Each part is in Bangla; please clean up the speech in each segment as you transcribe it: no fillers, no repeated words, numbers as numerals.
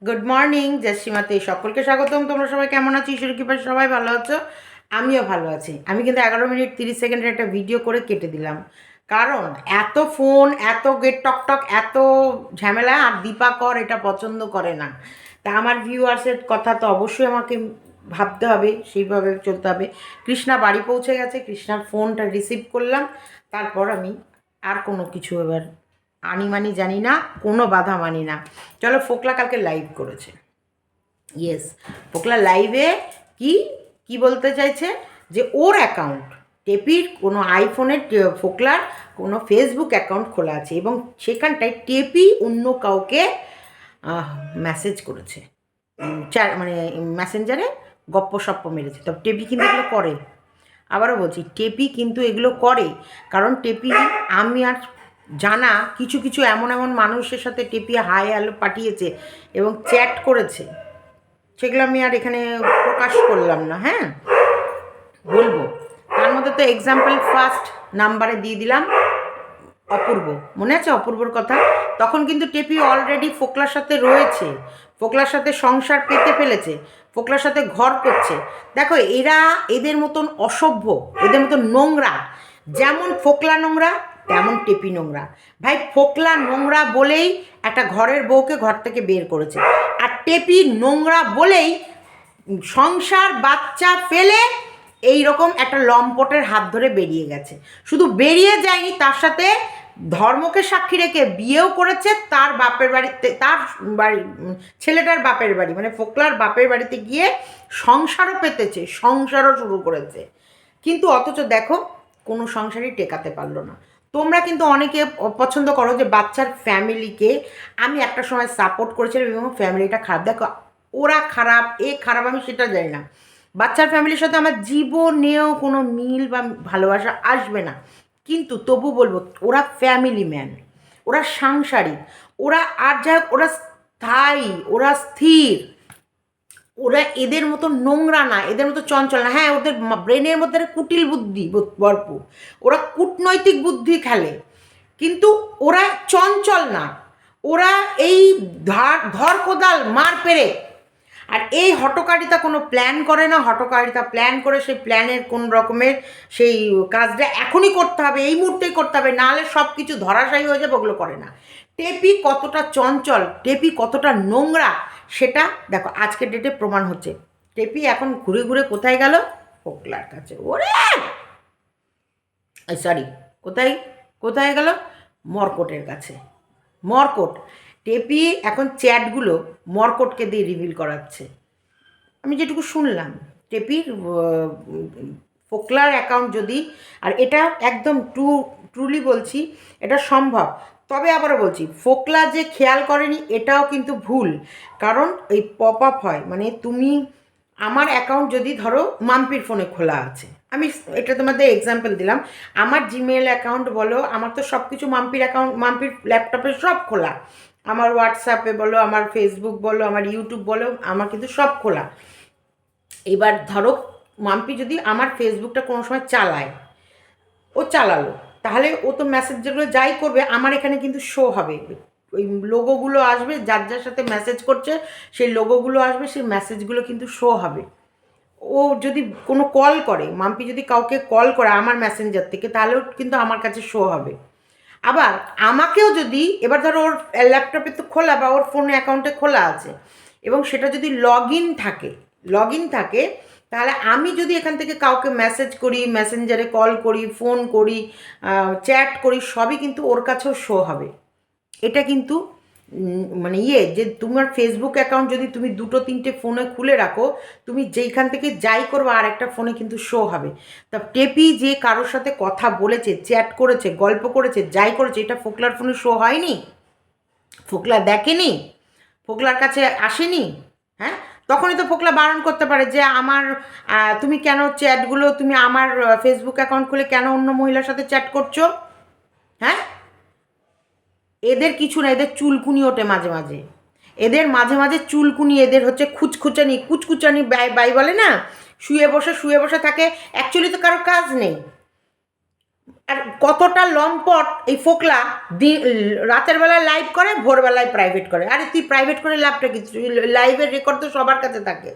গুড মর্নিং জয়শ্রীমাতে সকলকে স্বাগতম। তোমরা সবাই কেমন আছো? ঈশ্বরের কৃপায় সবাই ভালো আছো, আমিও ভালো আছি। আমি কিন্তু 11 মিনিট 30 সেকেন্ডের একটা ভিডিও করে কেটে দিলাম, কারণ এত ফোন, এত গেট টকটক, এত ঝামেলা। আর দীপাকর এটা পছন্দ করে না। তা আমার ভিউয়ার্সের কথা তো অবশ্যই আমাকে ভাবতে হবে, সেইভাবে চলতে হবে। কৃষ্ণা বাড়ি পৌঁছে গেছে, কৃষ্ণার ফোনটা রিসিভ করলাম, তারপর আমি আর কোনো কিছু এবার আনি মানি জানি না, কোনো বাধা মানি না। চলো, ফোকলা কালকে লাইভ করেছে। ইয়েস, ফোকলা লাইভে কি কি বলতে চাইছে, যে ওর অ্যাকাউন্ট, টেপির কোনো আইফোনের, ফোকলার কোনো ফেসবুক অ্যাকাউন্ট খোলা আছে এবং সেখানটায় টেপি অন্য কাউকে মেসেজ করেছে, মানে মেসেঞ্জারে গপ্প সপ্প মেরেছে। তবে টেপি কিন্তু এগুলো করে, আবারও বলছি, টেপি কিন্তু এগুলো করে। কারণ টেপি, আমি আর জানা কিছু কিছু এমন এমন মানুষের সাথে টেপি হাই হ্যালো পাঠিয়েছে এবং চ্যাট করেছে, সেগুলো আমি আর এখানে প্রকাশ করলাম না। হ্যাঁ, বলবো। তার মধ্যে তো এক্সাম্পল ফার্স্ট নাম্বারে দিয়ে দিলাম অপূর্ব, মনে আছে অপূর্বর কথা? তখন কিন্তু টেপি অলরেডি ফোকলার সাথে রয়েছে, ফোকলার সাথে সংসার পেতে ফেলেছে, ফোকলার সাথে ঘর করছে। দেখো, এরা এদের মতন অসভ্য, এদের মতন নোংরা। যেমন ফোকলা নোংরা, তেমন টেপি নোংরা। ভাই, ফোকলা নোংরা বলেই একটা ঘরের বউকে ঘর থেকে বের করেছে, আর টেপি নোংরা বলেই সংসার বাচ্চা ফেলে এই রকম একটা লম্পটের হাত ধরে বেরিয়ে গেছে। শুধু বেরিয়ে যায়নি, তার সাথে ধর্মকে সাক্ষী রেখে বিয়েও করেছে। তার বাপের বাড়িতে, তার বাড়ি, ছেলেটার বাপের বাড়ি মানে ফোকলার বাপের বাড়িতে গিয়ে সংসারও পেতেছে, সংসারও শুরু করেছে। কিন্তু অথচ দেখো, কোনো সংসারই টেকাতে পারলো না। তোমরা কিন্তু অনেকে পছন্দ করো যে বাচ্চার ফ্যামিলিকে, আমি একটা সময় সাপোর্ট করেছিলাম এবং ফ্যামিলিটা খারাপ। দেখো, ওরা খারাপ, এ খারাপ, আমি সেটা জানি না। বাচ্চার ফ্যামিলির সাথে আমার জীবনেও কোনো মিল বা ভালোবাসা আসবে না, কিন্তু তবু বলবো, ওরা ফ্যামিলি ম্যান, ওরা সাংসারিক, ওরা আর যাই হোক, ওরা স্থায়ী, ওরা স্থির, ওরা এদের মতো নোংরা না, এদের মতো চঞ্চল না। হ্যাঁ, ওদের ব্রেনের মধ্যে কুটিল বুদ্ধি ভরপুর, ওরা কূটনৈতিক বুদ্ধি খেলে, কিন্তু ওরা চঞ্চল না। ওরা এই ধর কোদাল মার পেরে, আর এই হটকারিতা কোনো প্ল্যান করে না। হটকারিতা প্ল্যান করে সেই প্ল্যানের কোন রকমের সেই কাজটা এখনই করতে হবে, এই মুহূর্তেই করতে হবে, নাহলে সব কিছু ধরাশায়ী হয়ে যাবে, ওগুলো করে না। টেপি কতটা চঞ্চল, টেপি কতটা নোংরা, সেটা দেখো আজকের ডেটে প্রমাণ হচ্ছে। টেপি এখন ঘুরে ঘুরে কোথায় গেল? ফোকলার কাছে। ওরে সরি, কোথায় কোথায় গেল? মর্কটের কাছে। মর্কট, টেপি এখন চ্যাটগুলো মর্কটকে দিয়ে রিভিল করাচ্ছে। আমি যেটুকু শুনলাম, টেপির ফোকলার অ্যাকাউন্ট যদি, আর এটা একদম ট্রুলি বলছি, এটা সম্ভব। তবে আবারও বলছি, ফোকলা যে খেয়াল করেনি এটাও কিন্তু ভুল। কারণ এই পপ আপ হয়, মানে তুমি, আমার অ্যাকাউন্ট যদি ধরো মাম্পির ফোনে খোলা আছে, আমি এটা তোমাদের এক্সাম্পল দিলাম, আমার জিমেল অ্যাকাউন্ট বলো, আমার তো সব কিছু মাম্পির অ্যাকাউন্ট, মাম্পির ল্যাপটপে সব খোলা, আমার হোয়াটসঅ্যাপে বলো, আমার ফেসবুক বলো, আমার ইউটিউব বলো, আমার কিন্তু সব খোলা। এবার ধরো মাম্পি যদি আমার ফেসবুকটা কোনো সময় চালায়, ও চালালো, তাহলে ও তো মেসেজ যেগুলো যাই করবে আমার এখানে কিন্তু শো হবে, ওই লোগোগুলো আসবে, যার যার সাথে মেসেজ করছে সেই লোগোগুলো আসবে, সেই মেসেজগুলো কিন্তু শো হবে। ও যদি কোনো কল করে, মাম্পি যদি কাউকে কল করে আমার মেসেঞ্জার থেকে, তাহলেও কিন্তু আমার কাছে শো হবে। আবার আমাকেও যদি, এবার ধরো ওর ল্যাপটপে তো খোলা বা ওর ফোন অ্যাকাউন্টে খোলা আছে, এবং সেটা যদি লগ ইন থাকে, তাহলে আমি যদি এখান থেকে কাউকে মেসেজ করি, মেসেঞ্জারে কল করি, ফোন করি, চ্যাট করি, সবই কিন্তু ওর কাছেও শো হবে। এটা কিন্তু মানে যে তোমার ফেসবুক অ্যাকাউন্ট যদি তুমি 2-3টে ফোনে খুলে রাখো, তুমি যেইখান থেকে যাই করবো আর একটা ফোনে কিন্তু শো হবে। তা টেপি যে কারোর সাথে কথা বলেছে, চ্যাট করেছে, গল্প করেছে, যাই করেছে, এটা ফোকলার ফোনে শো হয়নি? ফোকলা দেখেনি? ফোকলার কাছে আসেনি? হ্যাঁ, তখনই তো ফোকলা বারণ করতে পারে যে আমার, তুমি কেন চ্যাটগুলো, তুমি আমার ফেসবুক অ্যাকাউন্ট খুলে কেন অন্য মহিলার সাথে চ্যাট করছো? হ্যাঁ, এদের কিছু না, এদের চুলকুনি ওঠে মাঝে মাঝে, এদের মাঝে মাঝে চুলকুনি, এদের হচ্ছে খুচখুচানি, কুচকুচানি বাই বলে না, শুয়ে বসে থাকে। অ্যাকচুয়ালি তো কারো কাজ নেই, আর কতটা লম্পট এই ফোকলা রাতের বেলায় লাইভ করে, ভোরবেলায় প্রাইভেট করে। আরে তুই প্রাইভেট করে লাভটা কি? লাইভের রেকর্ড তো সবার কাছে থাকে,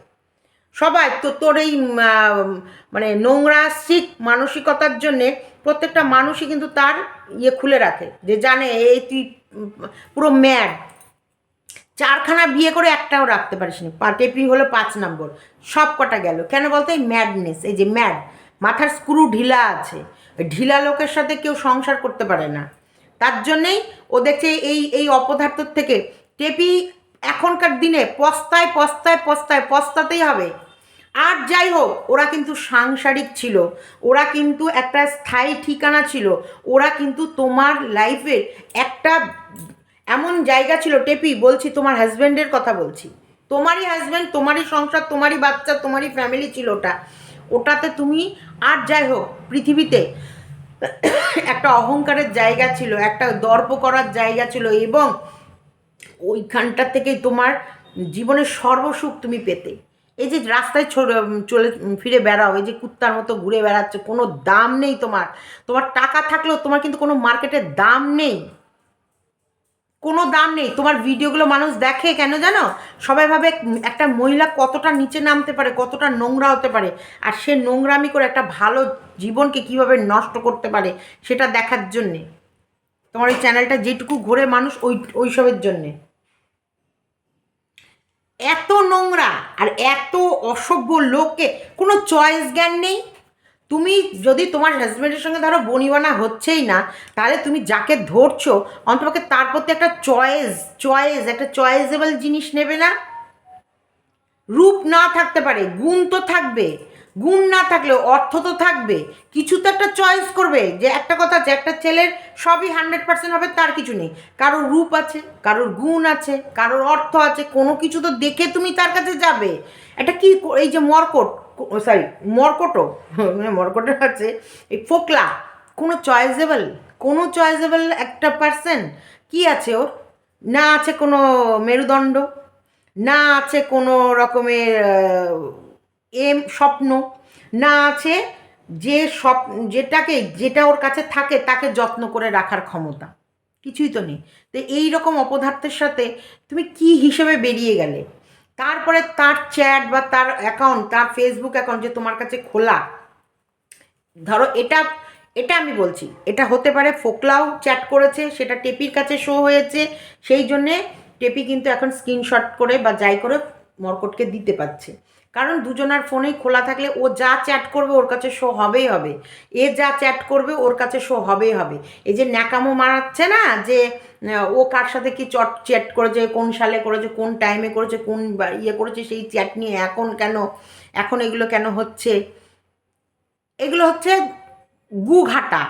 সবাই তো তোর এই মানে নোংরা সিক মানসিকতার জন্যে প্রত্যেকটা মানুষই কিন্তু তার ইয়ে খুলে রাখে, যে জানে এই তুই পুরো ম্যাড। 4খানা বিয়ে করে একটাও রাখতে পারিস নি, টেপি হলো 5 নম্বর, সব কটা গেল কেন বলতো? এই ম্যাডনেস, এই যে ম্যাড, মাথার স্ক্রু ঢিলা আছে, ওই ঢিলা লোকের সাথে কেউ সংসার করতে পারে না। তার জন্যেই ও দেখছে এই এই অপদার্থর থেকে টেপি এখনকার দিনে পস্তায় পস্তায় পস্তায়, পস্তাতেই হবে। আর যাই হোক, ওরা কিন্তু সাংসারিক ছিল, ওরা কিন্তু একটা স্থায়ী ঠিকানা ছিল, ওরা কিন্তু তোমার লাইফের একটা এমন জায়গা ছিল। টেপি বলছি, তোমার হাজব্যান্ডের কথা বলছি, তোমারই হাজব্যান্ড, তোমারই সংসার, তোমারই বাচ্চা, তোমারই ফ্যামিলি ছিল ওটা, ওটাতে তুমি। আর যাই হোক, পৃথিবীতে একটা অহংকারের জায়গা ছিল, একটা দর্প করার জায়গা ছিল, এবং ওইখানটা থেকেই তোমার জীবনের সর্বসুখ তুমি পেতে। এই যে রাস্তায় চলে ফিরে বেড়াও, এই যে কুত্তার মতো ঘুরে বেড়াচ্ছে, কোনো দাম নেই তোমার। তোমার টাকা থাকলেও তোমার কিন্তু কোনো মার্কেটের দাম নেই, কোনো দাম নেই। তোমার ভিডিওগুলো মানুষ দেখে কেন জানো? সবাই ভাবে একটা মহিলা কতটা নিচে নামতে পারে, কতটা নোংরা হতে পারে, আর সে নোংরামি করে একটা ভালো জীবনকে কিভাবে নষ্ট করতে পারে সেটা দেখার জন্যে তোমার ওই চ্যানেলটা যেটুকু ঘোরে মানুষ ওইসবের জন্যে। এত নোংরা আর এত অসভ্য লোককে কোনো চয়েস জ্ঞান নেই। তুমি যদি তোমার হাজব্যান্ডের সঙ্গে ধরো বনিবনা হচ্ছেই না, তাহলে তুমি যাকে ধরছো অন্তপক্ষে তার প্রতি একটা একটা চয়েসেবল জিনিস নেবে না? রূপ না থাকতে পারে, গুণ তো থাকবে, গুণ না থাকলেও অর্থ তো থাকবে, কিছু তো একটা চয়েস করবে। যে একটা কথা আছে, একটা ছেলের সবই 100% হবে তার কিছু নেই, কারোর রূপ আছে, কারোর গুণ আছে, কারোর অর্থ আছে, কোনো কিছু তো দেখে তুমি তার কাছে যাবে। এটা কি, এই যে মর্কটো মর্কটের আছে এই ফোকলা, কোনো চয়েসেবল একটা পার্সন কি আছে ওর? না আছে কোনো মেরুদণ্ড, না আছে কোনো রকমের স্বপ্ন, না আছে যে যেটা ওর কাছে থাকে তাকে যত্ন করে রাখার ক্ষমতা, কিছুই তো নেই। তো এই রকম অপদার্থের সাথে তুমি কি হিসেবে বেরিয়ে গেলে? তারপরে তার চ্যাট বা তার অ্যাকাউন্ট, তার ফেসবুক অ্যাকাউন্ট যে তোমার কাছে খোলা, ধরো এটা এটা আমি বলছি, এটা হতে পারে ফোকলাও চ্যাট করেছে, সেটা টেপির কাছে শো হয়েছে, সেই জন্যে টেপি কিন্তু এখন স্ক্রিনশট করে বা যাই করে মর্কটকে দিতে পারছে। কারণ দুজনার ফোনেই খোলা থাকলে ও যা চ্যাট করবে ওর কাছে শো হবেই হবে, এ যা চ্যাট করবে ওর কাছে শো হবেই হবে। এই যে ন্যাকামো মারাচ্ছে না, যে ও কার সাথে কি চ্যাট করেছে, কোন সালে করেছে, কোন টাইমে করেছে, কোন ইয়ে করেছে, সেই চ্যাট নিয়ে এখন এগুলো কেন হচ্ছে? এগুলো হচ্ছে ঘাটা,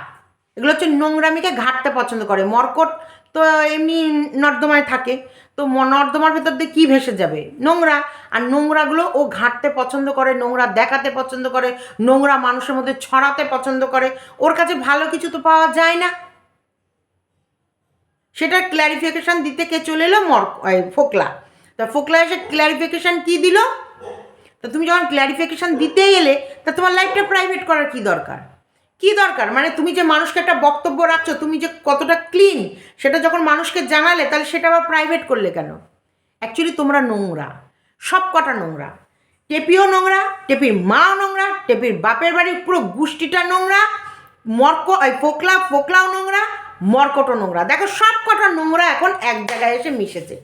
এগুলো হচ্ছে নোংরামিকে ঘাটতে পছন্দ করে। মর্কট তো এমনি নর্দমায় থাকে, তো নর্দমার ভেতর দিয়ে কী ভেসে যাবে? নোংরা। আর নোংরাগুলো ও ঘাঁটতে পছন্দ করে, নোংরা দেখাতে পছন্দ করে, নোংরা মানুষের মধ্যে ছড়াতে পছন্দ করে। ওর কাছে ভালো কিছু তো পাওয়া যায় না, সেটার ক্ল্যারিফিকেশান দিতে কে চলে এলো? ফোকলা। তা ফোকলা এসে ক্ল্যারিফিকেশান কী দিল? তা তুমি যখন ক্ল্যারিফিকেশান দিতেই এলে, তা তোমার লাইফটা প্রাইভেট করার কী দরকার? মানে তুমি যে মানুষকে একটা বক্তব্য রাখছো, তুমি যে কতটা ক্লিন সেটা যখন মানুষকে জানালে, তাহলে সেটা আবার প্রাইভেট করলে কেন? অ্যাকচুয়ালি তোমরা নোংরা, সব কটা নোংরা। টেপিও নোংরা, টেপির মাও নোংরা, টেপির বাপের বাড়ির পুরো গোষ্ঠীটা নোংরা, ফোকলাও নোংরা, মর্কটও নোংরা। দেখো সব কটা নোংরা এখন এক জায়গায় এসে মিশেছে।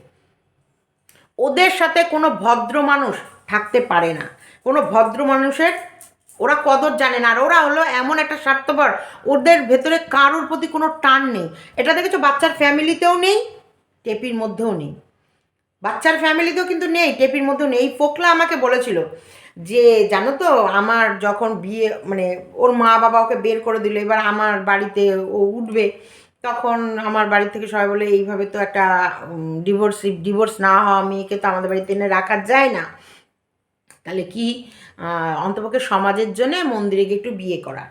ওদের সাথে কোনো ভদ্র মানুষ থাকতে পারে না, কোনো ভদ্র মানুষের ওরা কদর জানে না। আর ওরা হলো এমন একটা স্বার্থপর, ওদের ভেতরে কারোর প্রতি কোনো টান নেই। এটা দেখেছো বাচ্চার ফ্যামিলিতেও নেই, টেপির মধ্যেও নেই, বাচ্চার ফ্যামিলিতেও কিন্তু নেই, টেপির মধ্যেও নেই। এই ফোকলা আমাকে বলেছিল যে জানো তো, আমার যখন বিয়ে মানে ওর মা বাবা ওকে বের করে দিল, এবার আমার বাড়িতে ও উঠবে, তখন আমার বাড়ি থেকে সবাই বলে এইভাবে তো একটা ডিভোর্স না হওয়া মেয়েকে তো আমাদের বাড়িতে এনে রাখা যায় না, তাহলে কি অন্তপক্ষে সমাজের জন্যে মন্দিরে গিয়ে একটু বিয়ে করা।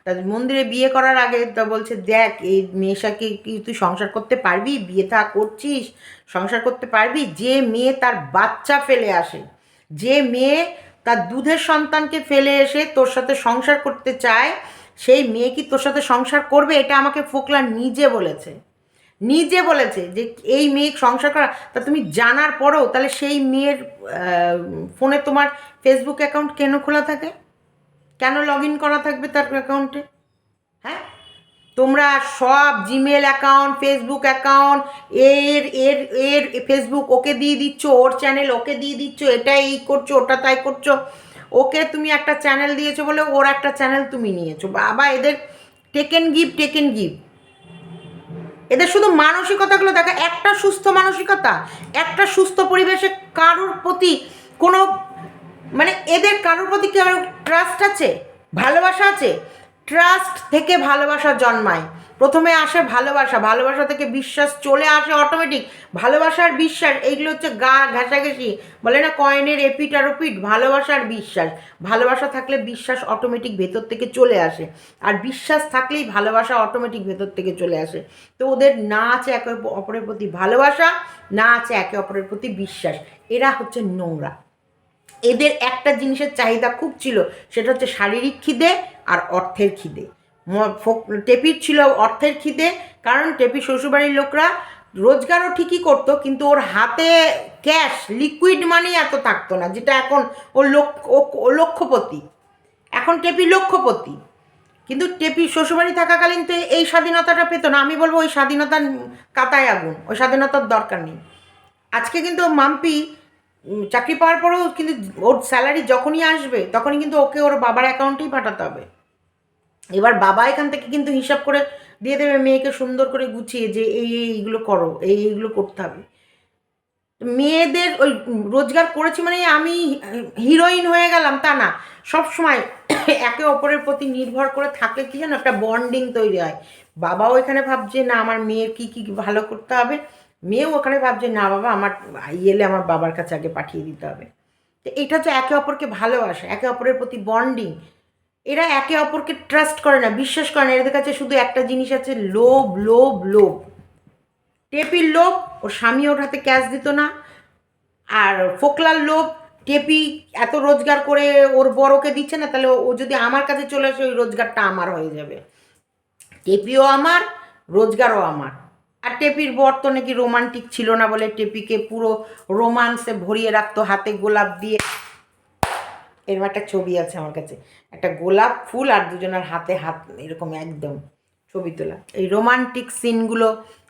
তাদের মন্দিরে বিয়ে করার আগে তা বলছে, দেখ এই মেয়েটাকে কি তুই সংসার করতে পারবি? বিয়ে থা করছিস, সংসার করতে পারবি? যে মেয়ে তার বাচ্চা ফেলে আসে, যে মেয়ে তার দুধের সন্তানকে ফেলে এসে তোর সাথে সংসার করতে চায়, সেই মেয়ে কি তোর সাথে সংসার করবে? এটা আমাকে ফোকলা নিজে বলেছে, নিজে বলেছে যে এই মেয়ে সংসার করা। তা তুমি জানার পরেও তাহলে সেই মেয়ের ফোনে তোমার ফেসবুক অ্যাকাউন্ট কেন খোলা থাকে, কেন লগ ইন করা থাকবে তার অ্যাকাউন্টে? হ্যাঁ, তোমরা সব জিমেল অ্যাকাউন্ট, ফেসবুক অ্যাকাউন্ট, এর এর এর ফেসবুক ওকে দিয়ে দিচ্ছ, ওর চ্যানেল ওকে দিয়ে দিচ্ছ, এটা এই করছো, ওটা তাই করছো। ওকে তুমি একটা চ্যানেল দিয়েছো বলে ওর একটা চ্যানেল তুমি নিয়েছো। বাবা, এদের টেকেন গিভ, টেকেন গিভ। এদের শুধু মানসিকতাগুলো দেখা, একটা সুস্থ মানসিকতা, একটা সুস্থ পরিবেশে কারোর প্রতি কোনো মানে এদের কারোর প্রতি কি ট্রাস্ট আছে, ভালোবাসা আছে? ট্রাস্ট থেকে ভালোবাসা জন্মায়, প্রথমে আসে ভালোবাসা, ভালোবাসা থেকে বিশ্বাস চলে আসে অটোমেটিক। ভালোবাসার বিশ্বাস এইগুলো হচ্ছে গা ঘেঁষাঘেঁষি, বলে না কয়েনের এপিট আর ওপিট, ভালোবাসার বিশ্বাস। ভালোবাসা থাকলে বিশ্বাস অটোমেটিক ভেতর থেকে চলে আসে, আর বিশ্বাস থাকলেই ভালোবাসা অটোমেটিক ভেতর থেকে চলে আসে। তো ওদের না আছে একে অপরের প্রতি ভালোবাসা, না আছে একে অপরের প্রতি বিশ্বাস। এরা হচ্ছে নোংরা। এদের একটা জিনিসের চাহিদা খুব ছিল, সেটা হচ্ছে শারীরিক খিদে আর অর্থের খিদে। টেপির ছিল অর্থের খিদে, কারণ টেপির শ্বশুরবাড়ির লোকরা রোজগারও ঠিকই করতো, কিন্তু ওর হাতে ক্যাশ লিকুইড মানি এত থাকতো না, যেটা এখন ও লক্ষপতি। এখন টেপি লক্ষপতি, কিন্তু টেপি শ্বশুরবাড়ি থাকাকালীন তো এই স্বাধীনতাটা পেতো না। আমি বলবো ওই স্বাধীনতার কাতায় আগুন, ওই স্বাধীনতার দরকার নেই। আজকে কিন্তু মাম্পি চাকরি পাওয়ার পরেও কিন্তু ওর স্যালারি যখনই আসবে তখনই কিন্তু ওকে ওর বাবার অ্যাকাউন্টেই পাঠাতে হবে। এবার বাবা এখান থেকে কিন্তু হিসাব করে দিয়ে দেবে মেয়েকে সুন্দর করে গুছিয়ে, যে এইগুলো করো, এইগুলো করতে হবে। মেয়েদের ওই রোজগার করেছি মানে আমি হিরোইন হয়ে গেলাম তা না। সব সময় একে অপরের প্রতি নির্ভর করে থাকলে কি জানো, একটা বন্ডিং তৈরি হয়। বাবাও এখানে ভাবছে না আমার মেয়ের কী কী ভালো করতে হবে, মেয়েও ওখানে ভাবছে না বাবা আমার এলে আমার বাবার কাছে আগে পাঠিয়ে দিতে হবে। তো এটা হচ্ছে একে অপরকে ভালোবাসা, একে অপরের প্রতি বন্ডিং। এরা একে অপরকে ট্রাস্ট করে না, বিশ্বাস করে না। এদের কাছে শুধু একটা জিনিস আছে, লোভ, লোভ, লোভ। টেপির লোভ, ওর স্বামী ওর হাতে ক্যাশ দিত না। আর ফোকলার লোভ, টেপি এত রোজগার করে ওর বড়কে দিচ্ছে না, তাহলে ও যদি আমার কাছে চলে আসে ওই রোজগারটা আমার হয়ে যাবে। টেপিও আমার, রোজগারও আমার। আর টেপির বর তো নাকি রোমান্টিক ছিল না বলে টেপিকে পুরো রোমান্সে ভরিয়ে রাখতো, হাতে গোলাপ দিয়ে। এরকম একটা ছবি আছে আমার কাছে, একটা গোলাপ ফুল আর দুজনের হাতে হাত এরকম একদম ছবি তোলা। এই রোমান্টিক সিনগুলো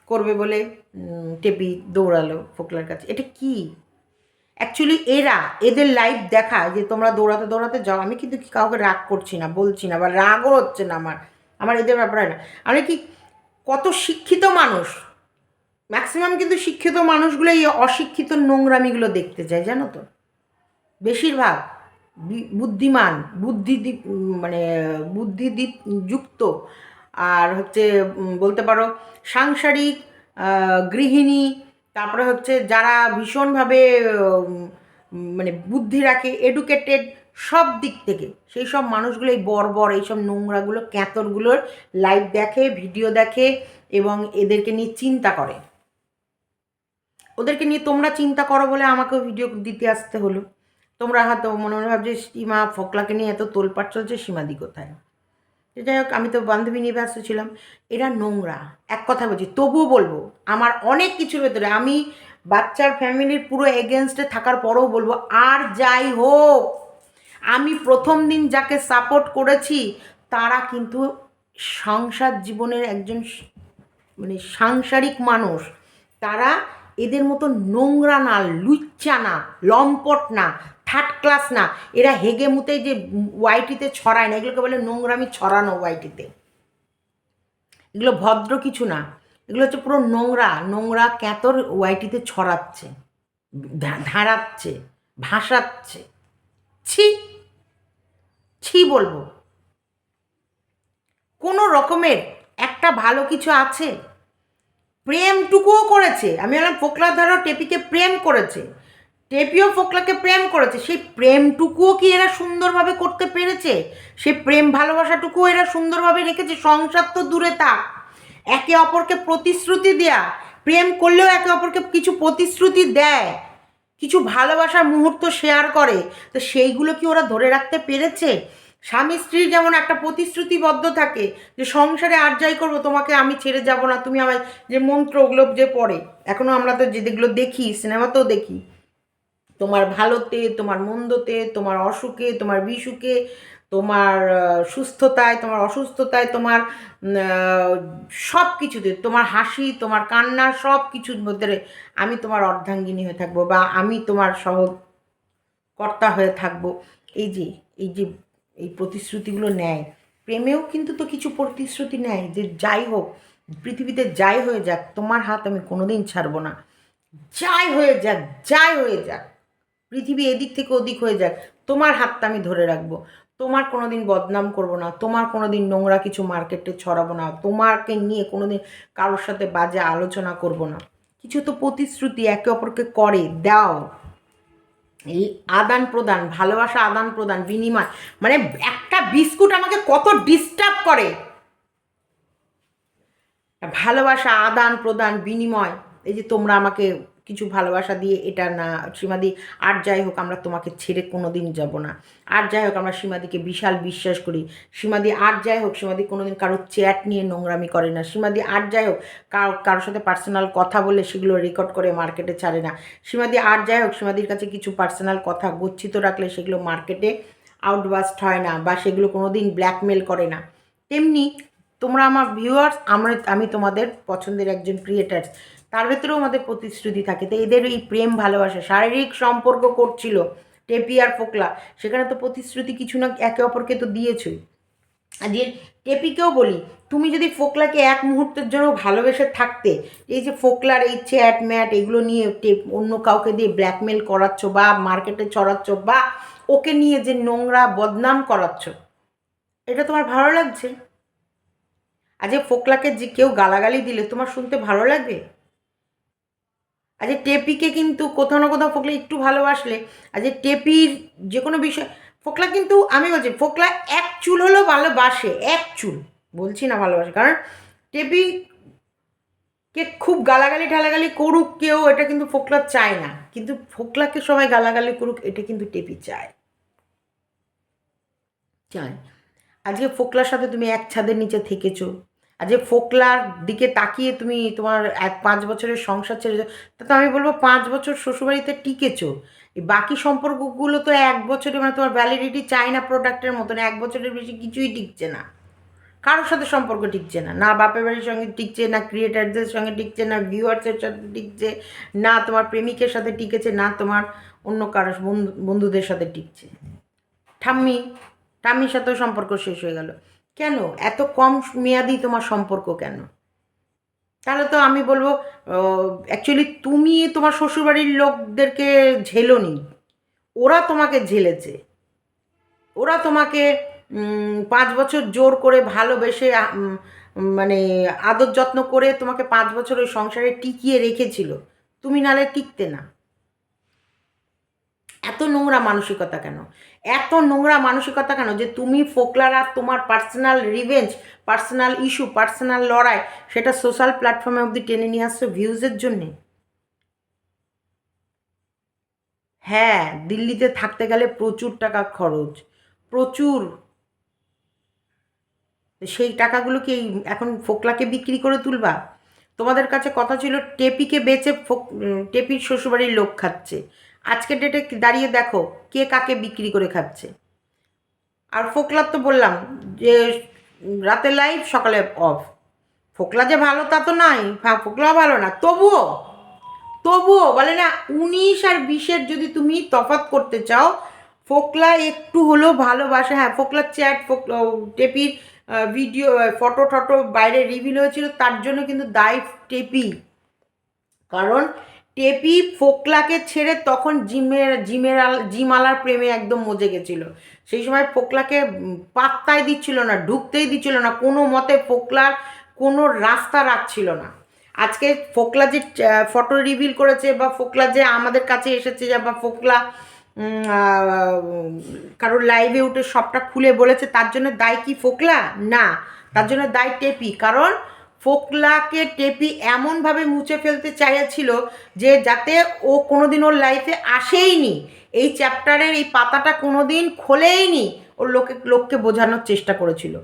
করবে বলে টেপি দৌড়ালো ফোকলার কাছে। এটা কি অ্যাকচুয়ালি? এদের লাইফ দেখা, যে তোমরা দৌড়াতে দৌড়াতে যাও। আমি কিন্তু কাউকে রাগ করছি না, বলছি না, বা রাগও হচ্ছে না আমার এদের ব্যাপারে না। আমি কি কত শিক্ষিত মানুষ, ম্যাক্সিমাম কিন্তু শিক্ষিত মানুষগুলো এই অশিক্ষিত নোংরামিগুলো দেখতে চায়, জানো তো। বেশিরভাগ বুদ্ধিমান, বুদ্ধিদীপ মানে বুদ্ধিদীপ যুক্ত, আর হচ্ছে বলতে পারো সাংসারিক গৃহিণী, তারপরে হচ্ছে যারা ভীষণভাবে মানে বুদ্ধি রাখে, এডুকেটেড সব দিক থেকে, সেই সব মানুষগুলো এই বর্বর এইসব নোংরাগুলো ক্যাঁতরগুলোর লাইভ দেখে, ভিডিও দেখে, এবং এদেরকে নিয়ে চিন্তা করে। ওদেরকে নিয়ে তোমরা চিন্তা করো বলে আমাকেও ভিডিও দিতে আসতে হলো। তোমরা হয়তো মনে মনে ভাবছে সীমা ফোকলাকে নিয়ে এত তোলপাট চলছে, সীমাদি কোথায়? যাই হোক, আমি তো বান্ধবী নিয়ে ব্যস্ত ছিলাম। এরা নোংরা, এক কথা বলছি। তবুও বলবো আমার অনেক কিছুর ভেতরে, আমি বাচ্চার ফ্যামিলির পুরো এগেনস্টে থাকার পরেও বলবো, আর যাই হোক, আমি প্রথম দিন যাকে সাপোর্ট করেছি তারা কিন্তু সংসার জীবনের একজন মানে সাংসারিক মানুষ। তারা এদের মতো নোংরা না, লুচ্চা না, লম্পট না, থার্ড ক্লাস না। এরা হেগে মুতে যে ওয়াইটিতে ছড়ায় না, এগুলোকে বলে নোংরামি ছড়ানো ওয়াইটিতে। এগুলো ভদ্র কিছু না, এগুলো হচ্ছে পুরো নোংরা নোংরা ক্যাতর ওয়াইটিতে ছড়াচ্ছে, ধারাচ্ছে, ভাসাচ্ছে। ছি ছি বলবো। কোনো রকমের একটা ভালো কিছু আছে? প্রেমটুকুও করেছে। আমি বললাম ফোকলা ধরো টেপিকে প্রেম করেছে, টেপিও ফোকলাকে প্রেম করেছে, সেই প্রেমটুকুও কি এরা সুন্দরভাবে করতে পেরেছে? সেই প্রেম ভালোবাসাটুকুও এরা সুন্দরভাবে রেখেছে? সংসার তো দূরে থাক, একে অপরকে প্রতিশ্রুতি দেয়া, প্রেম করলেও একে অপরকে কিছু প্রতিশ্রুতি দেয়, কিছু ভালোবাসার মুহূর্ত শেয়ার করে, তো সেইগুলো কি ওরা ধরে রাখতে পেরেছে? স্বামী স্ত্রীর যেমন একটা প্রতিশ্রুতিবদ্ধ থাকে যে সংসারে আর যাই করবো তোমাকে আমি ছেড়ে যাব না, তুমি আমার, যে মন্ত্র ওগুলো যে পড়ে এখনও আমরা তো যেগুলো দেখি সিনেমাতেও দেখি, তোমার ভালোতে, তোমার মন্দতে, তোমার অসুখে, তোমার বিসুখে, তোমার সুস্থতায়, তোমার অসুস্থতায়, তোমার সব কিছুতে, তোমার হাসি, তোমার কান্না, সব কিছুর মধ্যে আমি তোমার অর্ধাঙ্গিনী হয়ে থাকবো, বা আমি তোমার সহকর্তা হয়ে থাকবো। এই যে এই যে এই প্রতিশ্রুতিগুলো নেয়, প্রেমেও কিন্তু তো কিছু প্রতিশ্রুতি নেয় যে যাই হোক, পৃথিবীতে যাই হয়ে যাক তোমার হাত আমি কোনোদিন ছাড়বো না, যাই হয়ে যাক, যাই হয়ে যাক, পৃথিবী এদিক থেকে ওদিক হয়ে যাক, তোমার হাতটা আমি ধরে রাখবো, তোমার কোনো দিন বদনাম করবো না, তোমার কোনো দিন নোংরা কিছু মার্কেটে ছড়াবো না, তোমাকে নিয়ে কোনো দিন কারোর সাথে বাজে আলোচনা করবো না। কিছু তো প্রতিশ্রুতি একে অপরকে করে দাও, এই আদান প্রদান, ভালোবাসা আদান প্রদান বিনিময়, মানে একটা বিস্কুট আমাকে কত ডিস্টার্ব করে, ভালোবাসা আদান প্রদান বিনিময়, এই যে তোমরা আমাকে কিছু ভালোবাসা দিয়ে এটা না সীমাদি, আর যাই হোক আমরা তোমাকে ছেড়ে কোনো দিন যাবো না, আর যাই হোক আমরা সীমাদিকে বিশাল বিশ্বাস করি, সীমাদি আর যাই হোক সীমাদি কোনো দিন কারোর চ্যাট নিয়ে নোংরামি করে না, সীমাদি আর যাই হোক কারোর সাথে পার্সোনাল কথা বলে সেগুলো রেকর্ড করে মার্কেটে ছাড়ে না, সীমাদি আর যাই হোক সীমাদির কাছে কিছু পার্সোনাল কথা গচ্ছিত রাখলে সেগুলো মার্কেটে আউটবাস্ট হয় না, বা সেগুলো কোনো দিন ব্ল্যাকমেল করে না। তেমনি তোমরা আমার ভিউয়ার্স, আমি তোমাদের পছন্দের একজন ক্রিয়েটার্স, তার ভেতরেও আমাদের প্রতিশ্রুতি থাকে, তো এদের এই প্রেম ভালোবাসা শারীরিক সম্পর্ক করছিল টেপি আর ফোকলা, সেখানে তো প্রতিশ্রুতি কিছু না একে অপরকে তো দিয়েছই। আজকে টেপিকেও বলি, তুমি যদি ফোকলাকে এক মুহূর্তের জন্য ভালোবেসে থাকতে, এই যে ফোকলার এই চ্যাট ম্যাট এগুলো নিয়ে অন্য কাউকে দিয়ে ব্ল্যাকমেল করাচ্ছ বা মার্কেটে ছড়াচ্ছ, বা ওকে নিয়ে যে নোংরা বদনাম করাচ্ছ, এটা তোমার ভালো লাগছে? আজকে ফোকলাকে যে কেউ গালাগালি দিলে তোমার শুনতে ভালো লাগবে? আজকে টেপিকে কিন্তু কোথাও না কোথাও ফোকলা একটু ভালোবাসলে, আজকে টেপির যে কোনো বিষয়, ফোকলা কিন্তু আমি বলছি ফোকলা এক চুল হলেও ভালোবাসে, এক চুল বলছি না ভালোবাসে, কারণ টেপিকে খুব গালাগালি ঠালাগালি করুক কেউ, এটা কিন্তু ফোকলা চায় না, কিন্তু ফোকলাকে সবাই গালাগালি করুক এটা কিন্তু টেপি চায়, চায়। আজকে ফোকলার সাথে তুমি এক ছাদের নিচে থেকেছো, আজকে ফোকলার দিকে তাকিয়ে তুমি তোমার 5 বছরের সংসার ছেড়ে তা তো আমি বলবো 5 বছর শ্বশুরবাড়িতে টিকেছো, এই বাকি সম্পর্কগুলো তো 1 বছরে, মানে তোমার ভ্যালিডিটি চায়না প্রোডাক্টের মতন 1 বছরের বেশি কিছুই টিকছে না, কারোর সাথে সম্পর্ক টিকছে না, না বাপের বাড়ির সঙ্গে টিকছে, না ক্রিয়েটারদের সঙ্গে টিকছে, না ভিউয়ার্সের সাথে টিকছে, না তোমার প্রেমিকের সাথে টিকেছে, না তোমার অন্য কারোর বন্ধুদের সাথে টিকছে, ঠাম্মি ঠাম্মির সাথেও সম্পর্ক শেষ হয়ে গেল, কেন এত কম মেয়াদি তোমার সম্পর্ক কেন? তাহলে তো আমি বলবো অ্যাকচুয়ালি তুমি তোমার শ্বশুরবাড়ির লোকদেরকে ঝেলোনি, ওরা তোমাকে ঝেলেছে, ওরা তোমাকে 5 বছর জোর করে ভালোবেসে মানে আদর যত্ন করে তোমাকে 5 বছর ওই সংসারে টিকিয়ে রেখেছিল, তুমি নালে টিকতে না। এত নোংরা মানসিকতা কেন? এত নোংরা মানসিকতা কেন যে তুমি ফোকলার আর তোমার personal revenge, personal issue, personal লড়াই সেটা সোশ্যাল প্ল্যাটফর্মে অবধি টেনে নিয়ে আসছো ভিউজের জন্যে? হ্যাঁ, দিল্লিতে থাকতে গেলে প্রচুর টাকা খরচ, প্রচুর, সেই টাকাগুলো কি এখন ফোকলাকে বিক্রি করে তুলবা? তোমাদের কাছে কথা ছিল টেপিকে বেচে টেপির শ্বশুরবাড়ির লোক খাচ্ছে, আজকের ডেটে দাঁড়িয়ে দেখো কে কাকে বিক্রি করে খাচ্ছে। আর ফোকলার তো বললাম যে রাতে লাইভ সকালে অফ, ফোকলা যে ভালো তা তো নাই, ফোকলাও ভালো না, তবুও তবুও বলে না 19 আর 20-এর যদি তুমি তফাৎ করতে চাও, ফোকলা একটু হলেও ভালোবাসে, হ্যাঁ ফোকলার চ্যাট টেপির ভিডিও ফটো টটো বাইরে রিভিল হয়েছিল, তার জন্য কিন্তু দায়ী টেপি, কারণ টেপি ফোকলাকে ছেড়ে তখন জিমালার প্রেমে একদম মজে গেছিলো, সেই সময় ফোকলাকে পাত্তাই দিচ্ছিল না, ঢুকতেই দিচ্ছিল না, কোনো মতে ফোকলার কোনো রাস্তা রাখছিল না। আজকে ফোকলা যে ফটো রিভিল করেছে, বা ফোকলা যে আমাদের কাছে এসেছে, বা ফোকলা কারোর লাইভে উঠে সবটা খুলে বলেছে, তার জন্য দায় কি ফোকলা? না, তার জন্য দায় টেপি, কারণ ফোকলাকে টেপি এমনভাবে মুছে ফেলতে চাইছিল যে যাতে ও কোনোদিন ওর লাইফে আসেই নি, এই চ্যাপ্টারের এই পাতাটা কোনোদিন খোলেই নি, ওর লোককে বোঝানোর চেষ্টা করেছিল,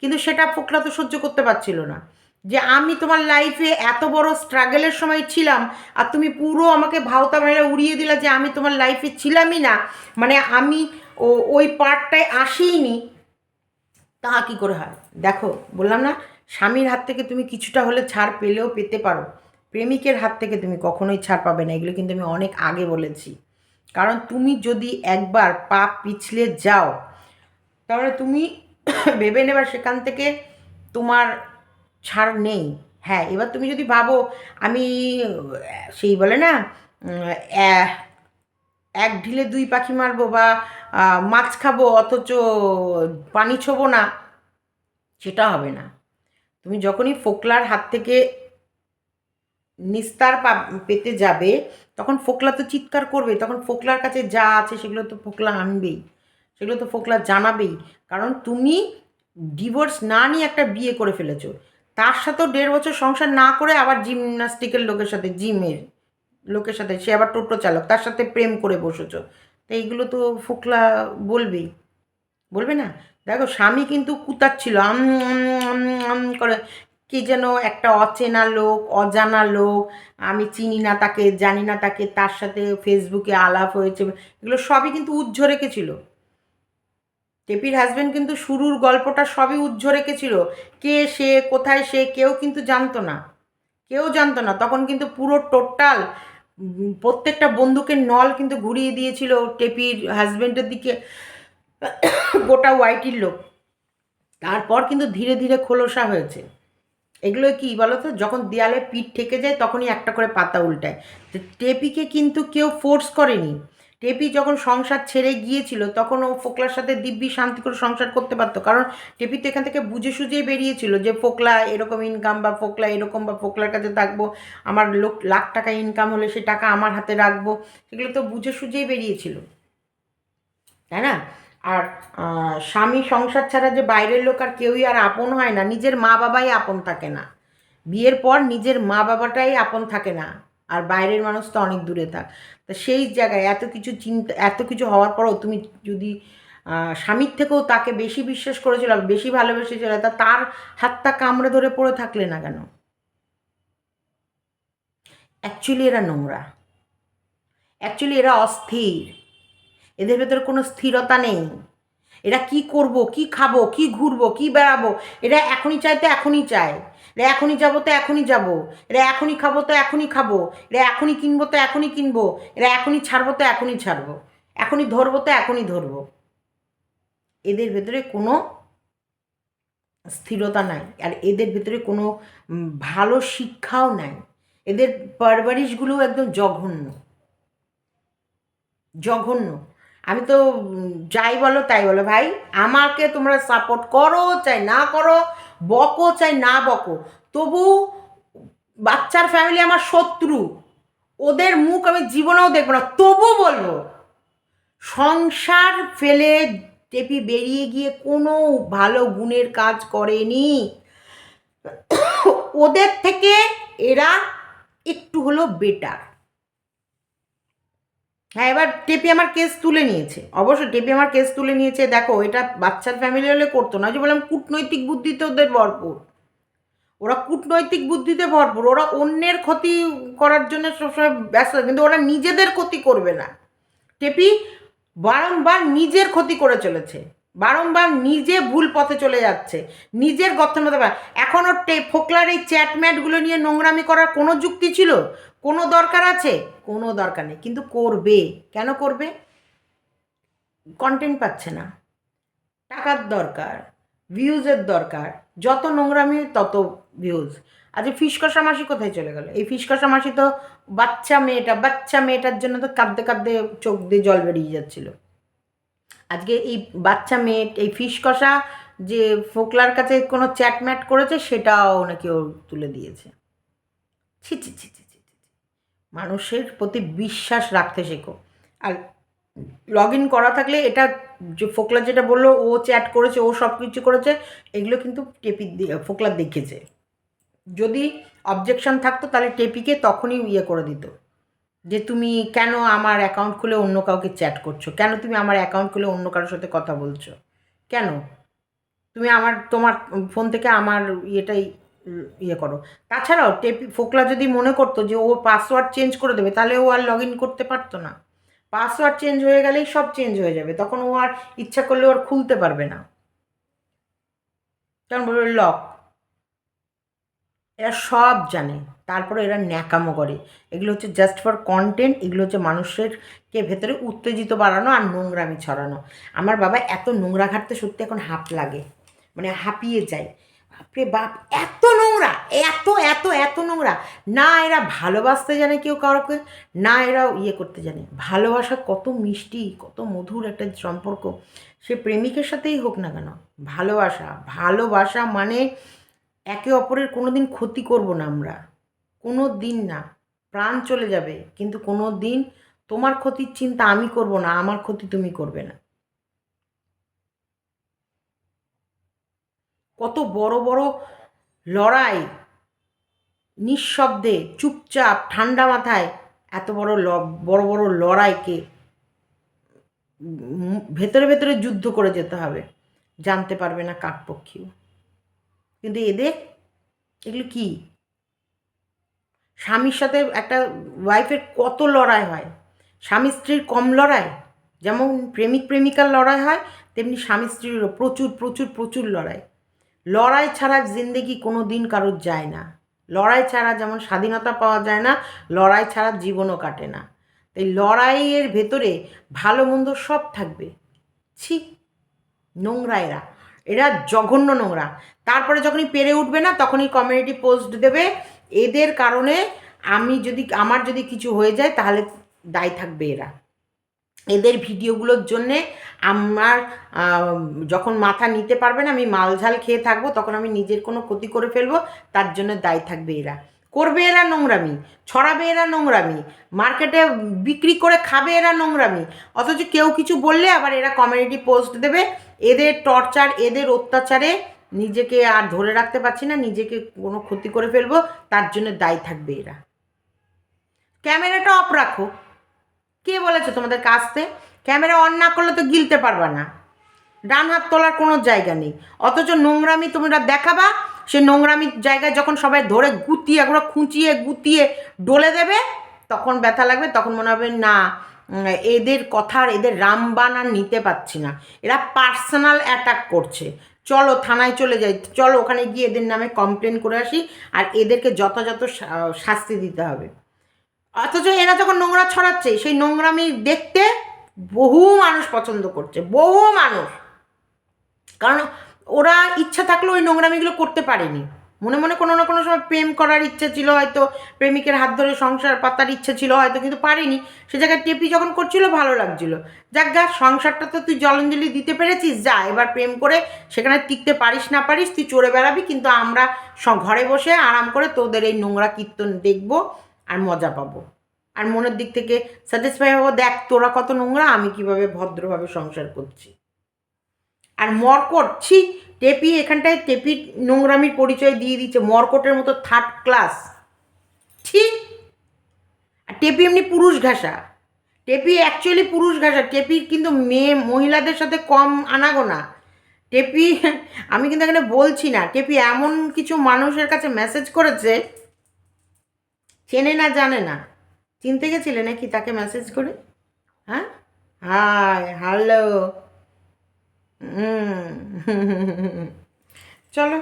কিন্তু সেটা ফোকলা তো সহ্য করতে পারছিল না, যে আমি তোমার লাইফে এত বড় স্ট্রাগলের সময় ছিলাম আর তুমি পুরো আমাকে ভাওতা মেরে উড়িয়ে দিলা যে আমি তোমার লাইফে ছিলামই না, মানে আমি ওই পার্টটায় আসিনি। তা কী করে হয়? দেখো, বললাম না, স্বামীর হাত থেকে তুমি কিছুটা হলে ছাড় পেলেও পেতে পারো, প্রেমিকের হাত থেকে তুমি কখনোই ছাড় পাবে না। এগুলো কিন্তু আমি অনেক আগে বলেছি। কারণ তুমি যদি একবার পা পিছলে যাও, তাহলে তুমি ভেবে নেবার সেখান থেকে তোমার ছাড় নেই। হ্যাঁ, এবার তুমি যদি ভাবো আমি সেই বলে না, এক ঢিলে দুই পাখি মারবো বা মাছ খাবো অথচ পানি ছোবো না, সেটা হবে না। তুমি যখনই ফোকলার হাত থেকে নিস্তার পেতে যাবে, তখন ফোকলা তো চিৎকার করবে, তখন ফোকলার কাছে যা আছে সেগুলো তো ফোকলা আনবেই, সেগুলো তো ফোকলা জানাবেই। কারণ তুমি ডিভোর্স না নিয়ে একটা বিয়ে করে ফেলেছো, তার সাথেও 1.5 বছর সংসার না করে আবার জিমনাস্টিকের লোকের সাথে, জিমের লোকের সাথে, সে আবার টোটো চালক, তার সাথে প্রেম করে বসেছো। তো এইগুলো তো ফোকলা বলবেই, বলবে না? দেখো, স্বামী কিন্তু কুতাচ্ছিল করে, কি যেন একটা অচেনা লোক, অজানা লোক, আমি চিনি না তাকে, জানি না তাকে, তার সাথে ফেসবুকে আলাপ হয়েছে, এগুলো সবই কিন্তু উজ্জ্ব রেখেছিল। টেপির হাজব্যান্ড কিন্তু শুরুর গল্পটা সবই উজ্জ্ব রেখেছিল। কে সে, কোথায় সে, কেউ কিন্তু জানতো না, কেউ জানতো না। তখন কিন্তু পুরো টোটাল প্রত্যেকটা বন্দুকের নল কিন্তু ঘুরিয়ে দিয়েছিল টেপির হাজব্যান্ডের দিকে গোটা ওয়াইটির লোক। তারপর কিন্তু ধীরে ধীরে খোলসা হয়েছে। এগুলো কি বলো তো, যখন দেয়ালে পিঠ ঠেকে যায় তখনই একটা করে পাতা উল্টায়। তো টেপিকে কিন্তু কেউ ফোর্স করেনি। টেপি যখন সংসার ছেড়ে গিয়েছিল তখন ও ফোকলার সাথে দিব্যি শান্তি করে সংসার করতে পারতো, কারণ টেপি তো এখান থেকে বুঝে সুঝেই বেরিয়েছিল যে ফোকলা এরকম ইনকাম, বা ফোকলা এরকম, বা ফোকলার কাছে থাকবো, আমার লাখ টাকা ইনকাম হলে সে টাকা আমার হাতে রাখবো, সেগুলো তো বুঝে সুঝেই বেরিয়েছিল, তাই না? আর স্বামী সংসার ছাড়া যে বাইরের লোক আর কেউই আর আপন হয় না, নিজের মা বাবাই আপন থাকে না। বিয়ের পর নিজের মা বাবাটাই আপন থাকে না, আর বাইরের মানুষ তো অনেক দূরে থাক। তা সেই জায়গায় এত কিছু চিন্তা, এত কিছু হওয়ার পরও তুমি যদি স্বামীর থেকেও তাকে বেশি বিশ্বাস করেছিল, বেশি ভালোবেসেছিল, তা তার হাতটা কামড়ে ধরে পড়ে থাকলে না কেন? অ্যাকচুয়ালি এরা নোংরা, অ্যাকচুয়ালি এরা অস্থির, এদের ভেতরে কোনো স্থিরতা নেই। এরা কি করব, কি খাবো, কি ঘুরবো, কি বেড়াবো, এরা এখনই চায় তো এখনই চায়, এরা এখনই যাবো তো এখনই যাবো, এরা এখনই খাবো তো এখনই খাবো, এরা এখনই কিনবো তো এখনই কিনবো, এরা এখনই ছাড়বো তো এখনই ছাড়বো, এখনই ধরবো তো এখনই ধরবো। এদের ভেতরে কোনো স্থিরতা নাই, আর এদের ভেতরে কোনো ভালো শিক্ষাও নাই। এদের পারভারিশগুলো একদম জঘন্য, জঘন্য। আমি তো যাই বলো তাই বলো ভাই, আমাকে তোমরা সাপোর্ট করো চাই না করো, বকো চাই না বকো, তবু বাচ্চার ফ্যামিলি আমার শত্রু, ওদের মুখ আমি জীবনেও দেখবো না, তবু বলবো সংসার ফেলে টেপি বেরিয়ে গিয়ে কোনো ভালো গুণের কাজ করেনি। ওদের থেকে এরা একটু হলো বেটার। হ্যাঁ, এবার টেপি আমার কেস তুলে নিয়েছে, অবশ্যই টেপি আমার কেস তুলে নিয়েছে। দেখো, এটা বাচ্চার ফ্যামিলি হলে করতো না, যে বললাম কূটনৈতিক বুদ্ধিতে ওদের ভরপুর, ওরা কূটনৈতিক বুদ্ধিতে ভরপুর, ওরা অন্যের ক্ষতি করার জন্য সবসময় ব্যস্ত, কিন্তু ওরা নিজেদের ক্ষতি করবে না। টেপি বারংবার নিজের ক্ষতি করে চলেছে, বারংবার নিজে ভুল পথে চলে যাচ্ছে, নিজের গর্তের মধ্যে। এখন ওর ফোকলার এই চ্যাটম্যাটগুলো নিয়ে নোংরামি করার কোনো যুক্তি ছিল, কোনো দরকার আছে? কোনো দরকার নেই, কিন্তু করবে। কেন করবে? কন্টেন্ট পাচ্ছে না, টাকার দরকার, ভিউজের দরকার, যত নোংরামি তত ভিউজ। আজকে ফিসকষা মাসি কোথায় চলে গেল? এই ফিসকষা মাসি তো বাচ্চা মেয়েটার জন্য তো কাঁদতে কাঁদতে চোখ দিয়ে জল বেরিয়ে যাচ্ছিল। আজকে এই বাচ্চা মেয়ে, এই ফিসকষা যে ফোকলার কাছে কোনো চ্যাটম্যাট করেছে সেটাও নাকি ও তুলে দিয়েছে। ছি ছি ছি ছি ছি ছি। মানুষের প্রতি বিশ্বাস রাখতে শেখো। আর লগ ইন করা থাকলে, এটা যে ফোকলা যেটা বললো ও চ্যাট করেছে, ও সব কিছু করেছে, এগুলো কিন্তু টেপি ফোকলা দেখেছে। যদি অবজেকশন থাকতো তাহলে টেপিকে তখনই ইয়ে করে দিত, যে তুমি কেন আমার অ্যাকাউন্ট খুলে অন্য কাউকে চ্যাট করছো, কেন তুমি আমার অ্যাকাউন্ট খুলে অন্য কারোর সাথে কথা বলছো। কেন তুমি তোমার ফোন থেকে আমার ইয়েটাই ইয়ে করো। তাছাড়াও ফোকলা যদি মনে করতো যে ও পাসওয়ার্ড চেঞ্জ করে দেবে, তাহলে ও আর লগ ইন করতে পারতো না। পাসওয়ার্ড চেঞ্জ হয়ে গেলেই সব চেঞ্জ হয়ে যাবে, তখন ও আর ইচ্ছা করলে ওর খুলতে পারবে না, কারণ বলবে লক। এরা সব জানে, তারপরে এরা ন্যাকামো করে। এগুলো হচ্ছে জাস্ট ফর কন্টেন্ট, এগুলো হচ্ছে মানুষেরকে ভেতরে উত্তেজিত বাড়ানো আর নোংরামি ছড়ানো। আমার বাবা এত নোংরা ঘাটতে সত্যি এখন হাঁপ লাগে, মানে হাঁপিয়ে যায়। বাপরে বাপ, এত নোংরা, এত এত এত নোংরা। না এরা ভালোবাসতে জানে কেউ কাউকে, না এরা ইয়ে করতে জানে। ভালোবাসা কত মিষ্টি, কত মধুর একটা সম্পর্ক, সে প্রেমিকের সাথেই হোক না কেন। ভালোবাসা, ভালোবাসা মানে একে অপরের কোনো দিন ক্ষতি করব না আমরা, কোনো দিন না। প্রাণ চলে যাবে কিন্তু কোনো দিন তোমার ক্ষতির চিন্তা আমি করব না, আমার ক্ষতি তুমি করবে না। কত বড় বড় লড়াই নিঃশব্দে চুপচাপ ঠান্ডা মাথায়, এত বড় বড় বড় লড়াইকে ভেতরে ভেতরে যুদ্ধ করে যেতে হবে, জানতে পারবে না কাকপক্ষীও। কিন্তু এদের এগুলো কি, স্বামীর সাথে একটা ওয়াইফের কত লড়াই হয়, স্বামী স্ত্রীর কম লড়াই? যেমন প্রেমিক প্রেমিকার লড়াই হয়, তেমনি স্বামী স্ত্রীরও প্রচুর প্রচুর প্রচুর লড়াই। লড়াই ছাড়া জিন্দেগি কোনো দিন কারোর যায় না। লড়াই ছাড়া যেমন স্বাধীনতা পাওয়া যায় না, লড়াই ছাড়া জীবনও কাটে না। তাই লড়াইয়ের ভেতরে ভালো মন্দ সব থাকবে। ছি, নোংরা এরা, এরা জঘন্য নোংরা। তারপরে যখনই পেরে উঠবে না তখনই কমিউনিটি পোস্ট দেবে। এদের কারণে আমার যদি কিছু হয়ে যায় তাহলে দায়ী থাকবে এরা। এদের ভিডিওগুলোর জন্যে আমার যখন মাথা নিতে পারবে না, আমি মালঝাল খেয়ে থাকবো, তখন আমি নিজের কোনো ক্ষতি করে ফেলবো, তার জন্য দায়ী থাকবে এরা। করবে এরা নোংরামি, ছড়াবে এরা নোংরামি, মার্কেটে বিক্রি করে খাবে এরা নোংরামি, অথচ কেউ কিছু বললে আবার এরা কমিউনিটি পোস্ট দেবে। এদের টর্চার, এদের অত্যাচারে নিজেকে আর ধরে রাখতে পারছি না, নিজেকে কোনো ক্ষতি করে ফেলবো, তার জন্য দায়ী থাকবে এরা। ক্যামেরাটা অফ রাখো, কে বলেছে তোমাদেরকে আসতে? ক্যামেরা অন না করলে তো গিলতে পারবা না, ডান হাত তোলার কোনো জায়গা নেই। অথচ নোংরামি তোমরা দেখাবা, সে নোংরামির জায়গায় যখন সবাই ধরে গুতিয়ে এগুলো খুঁচিয়ে গুতিয়ে ডলে দেবে, তখন ব্যথা লাগবে, তখন মনে হবে না এদের কথার, এদের রামবান আর নিতে পারছি না, এরা পার্সোনাল অ্যাটাক করছে। চলো থানায় চলে যাই, চলো ওখানে গিয়ে এদের নামে কমপ্লেন করে আসি, আর এদেরকে যথাযথ শাস্তি দিতে হবে। অথচ এরা যখন নোংরা ছড়াচ্ছে, সেই নোংরামি দেখতে বহু মানুষ পছন্দ করছে, বহু মানুষ। কারণ ওরা ইচ্ছা থাকলে ওই নোংরামিগুলো করতে পারেনি, মনে মনে কোনো না কোনো সময় প্রেম করার ইচ্ছা ছিল হয়তো, প্রেমিকের হাত ধরে সংসার পাতার ইচ্ছা ছিল হয়তো, কিন্তু পারেনি। সে জায়গায় টেপি যখন করছিল ভালো লাগছিল, যাক গা, সংসারটা তো তুই জলাঞ্জলি দিতে পেরেছিস, যা এবার প্রেম করে সেখানে টিকতে পারিস না পারিস তুই চড়ে বেড়াবি, কিন্তু আমরা ঘরে বসে আরাম করে তোদের এই নোংরা কীর্তন দেখবো আর মজা পাবো, আর মনের দিক থেকে স্যাটিসফাই হবো, দেখ তোরা কত নোংরা, আমি কিভাবে ভদ্রভাবে সংসার করছি। আর মর্কট, ছি, টেপি এখানটায় টেপির নোংরামির পরিচয় দিয়ে দিচ্ছে, মর্কটের মতো থার্ড ক্লাস, ছি। আর টেপি এমনি পুরুষ ঘাসা, টেপি অ্যাকচুয়ালি পুরুষ ঘাসা, টেপির কিন্তু মহিলাদের সাথে কম আনাগোনা। টেপি, আমি কিন্তু এখানে বলছি না, টেপি এমন কিছু মানুষের কাছে মেসেজ করেছে, চেনে না জানে না। চিনতে গেছিলে নাকি তাকে মেসেজ করে? হ্যাঁ, হাই হ্যালো, চলো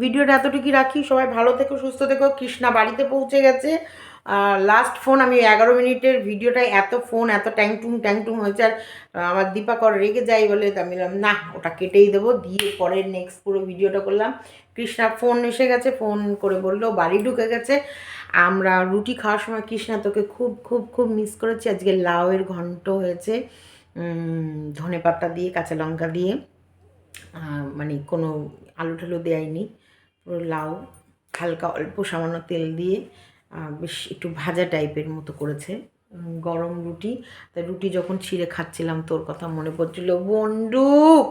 ভিডিওটা এতটুকুই রাখি। সবাই ভালো থেকো, সুস্থ থেকো। কৃষ্ণা বাড়িতে পৌঁছে গেছে। লাস্ট ফোন, আমি 11 মিনিটের ভিডিওটায় এত ফোন এত ট্যাংটুং ট্যাংটুং হয়েছে, আর আমার দীপাকর রেগে যাই বলে আমি বললাম না ওটা কেটেই দেবো, দিয়ে পরে নেক্সট পুরো ভিডিওটা করলাম। কৃষ্ণার ফোন এসে গেছে, ফোন করে বললো বাড়ি ঢুকে গেছে। আমরা রুটি খাওয়ার সময় কৃষ্ণা তোকে খুব খুব খুব মিস করেছি। আজকে লাউয়ের ঘন্ট হয়েছে, ধনেপাতা দিয়ে কাঁচা লঙ্কা দিয়ে, মানে কোনো আলু ঠালু দেয়নি, পুরো লাউ হালকা অল্প সামান্য তেল দিয়ে বেশ একটু ভাজা টাইপের মতো করেছে। গরম রুটি, তাই রুটি যখন ছিঁড়ে খাচ্ছিলাম তোর কথা মনে পড়ছিল, বন্দুক,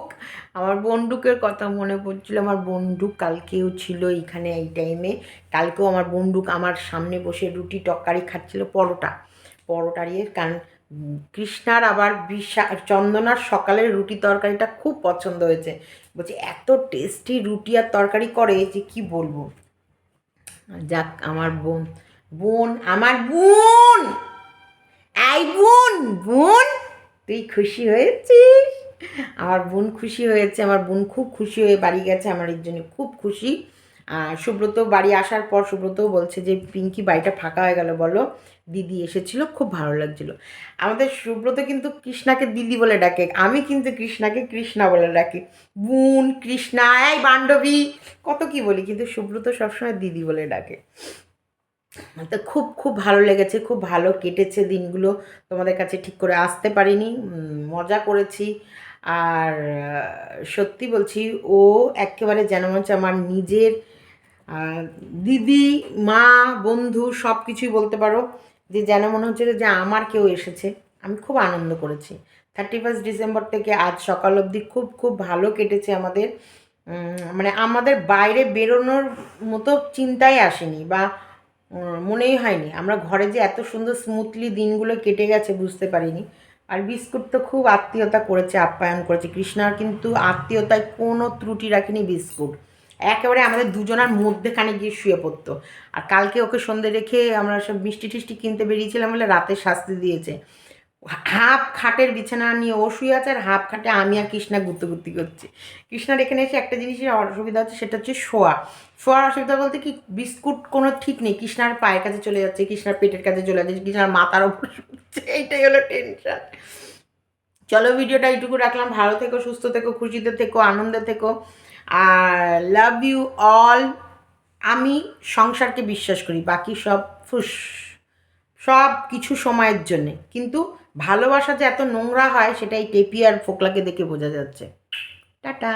আমার বন্দুকের কথা মনে পড়ছিল। আমার বন্দুক কালকেও ছিল এইখানে এই টাইমে, কালকেও আমার বন্দুক আমার সামনে বসে রুটি তরকারি খাচ্ছিল, পরোটা ইয়ে, কারণ কৃষ্ণার আবার চন্দনার সকালের রুটি তরকারিটা খুব পছন্দ হয়েছে, বলছে এত টেস্টি রুটি আর তরকারি করে যে কি বলবো। যাক আমার বোন, আমার বোন, এই বোন, তুই খুশি হয়েছিস? আমার বোন খুশি হয়েছে, আমার বোন খুব খুশি হয়ে বাড়ি গেছে, আমার এর জন্য খুব খুশি। আর সুব্রত বাড়ি আসার পর সুব্রতও বলছে যে পিঙ্কি বাড়িটা ফাঁকা হয়ে গেল, বলো দিদি এসেছিল, খুব ভালো লাগছিল। আমাদের সুব্রত কিন্তু কৃষ্ণাকে দিদি বলে ডাকে, আমি কিন্তু কৃষ্ণাকে কৃষ্ণা বলে ডাকি। বোন, কৃষ্ণা, এই বান্ধবী, কত কি বলি, কিন্তু সুব্রত সবসময় দিদি বলে ডাকে। তো খুব খুব ভালো লেগেছে, খুব ভালো কেটেছে দিনগুলো, তোমাদের কাছে ঠিক করে আসতে পারিনি, মজা করেছি। আর সত্যি বলছি, ও একেবারে যেন মনে হচ্ছে আমার নিজের দিদি, মা, বন্ধু সব কিছুই বলতে পারো, যে যেন মনে হচ্ছে যে আমার কেউ এসেছে। আমি খুব আনন্দ করেছি। 31 ডিসেম্বর থেকে আজ সকাল অবধি খুব খুব ভালো কেটেছে আমাদের। মানে আমাদের বাইরে বেরোনোর মতো চিন্তাই আসেনি, বা মনেই হয়নি আমরা ঘরে যে এত সুন্দর স্মুথলি দিনগুলো কেটে গেছে বুঝতে পারিনি। আর বিস্কুট তো খুব আত্মীয়তা করেছে, আপ্যায়ন করেছে। কৃষ্ণার কিন্তু আত্মীয়তায় কোনো ত্রুটি রাখেনি বিস্কুট, একেবারে আমাদের দুজনার মধ্যেখানে গিয়ে শুয়ে পড়তো। আর কালকে ওকে সন্ধে রেখে আমরা সব মিষ্টি টিষ্টি কিনতে বেরিয়েছিলাম বলে রাতে শাস্তি দিয়েছে। হাফ খাটের বিছানা নিয়ে ও শুয়ে আছে, আর হাফ খাটে আমি আর কৃষ্ণা গুত্তি করছি। কৃষ্ণার এখানে এসে একটা জিনিসের অসুবিধা হচ্ছে, সেটা হচ্ছে শোয়ার অসুবিধা বলতে কি, বিস্কুট কোনো ঠিক নেই, কৃষ্ণার পায়ের কাছে চলে যাচ্ছে, কৃষ্ণার পেটের কাছে চলে যাচ্ছে, কৃষ্ণার মাথার ওপর শুচ্ছে, এইটাই হলো টেনশন। চলো ভিডিওটা এইটুকু রাখলাম, ভালো থেকো, সুস্থ থেকো, খুশিতে থেকো, আনন্দে থেকো, আর লাভ ইউ অল। আমি সংসারকে বিশ্বাস করি, বাকি সব ফুস, সব কিছু সময়ের জন্যে, কিন্তু ভালোবাসা যে এত নোংরা হয় সেটাই টেপি আর ফোকলাকে দেখে বোঝা যাচ্ছে। টাটা।